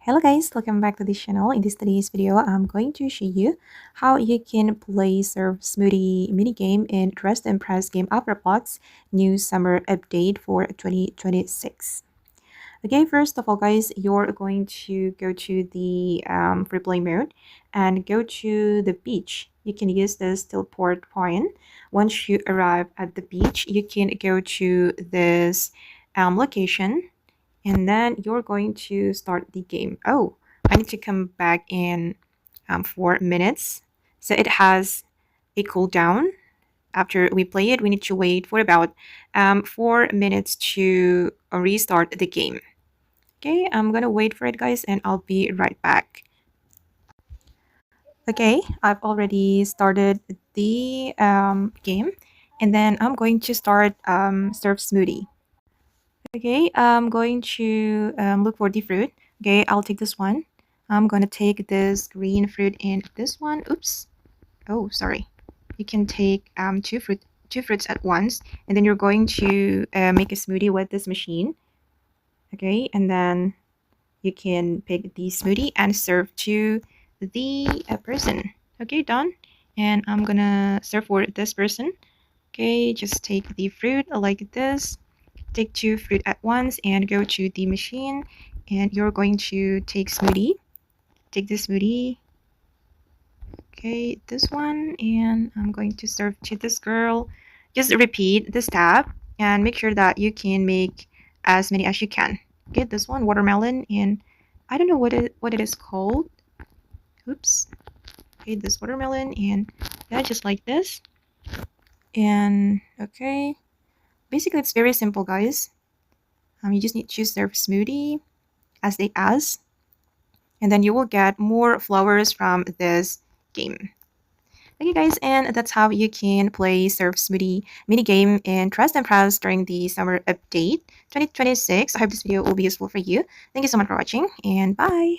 Hello guys, welcome back to this channel. In this today's video, I'm going to show you how you can play Serve Smoothie Mini Game in Dress to Impress game of Roblox new summer update for 2026. Okay, first of all guys, you're going to go to the free play mode and go to the beach. You can use this teleport point. Once you arrive at the beach, you can go to this location, and then you're going to start the game. Oh, I need to come back in 4 minutes. So it has a cooldown. After we play it, we need to wait for about 4 minutes to restart the game. Okay, I'm gonna wait for it, guys, and I'll be right back. Okay, I've already started the game, and then I'm going to start Serve Smoothie. Okay, I'm going to look for the fruit. Okay, I'll take this one. I'm gonna take this green fruit and this one. Oops. Oh, sorry. You can take two fruits at once, and then you're going to make a smoothie with this machine. Okay, and then you can pick the smoothie and serve to the person. Okay, done. And I'm gonna serve for this person. Okay, just take the fruit like this. Take two fruit at once and go to the machine, and you're going to take smoothie. Take the smoothie. Okay, this one, and I'm going to serve to this girl. Just repeat the step and make sure that you can make as many as you can. Okay, this one, watermelon, and I don't know what it is called. Oops. Okay, this watermelon, and yeah, just like this. And okay, basically it's very simple, guys. You just need to serve smoothie as they ask, and then you will get more flowers from this game. Okay guys, and that's how you can play Serve Smoothie mini game in Trust and Prowse during the summer update 2026. I hope this video will be useful for you. Thank you so much for watching, and bye!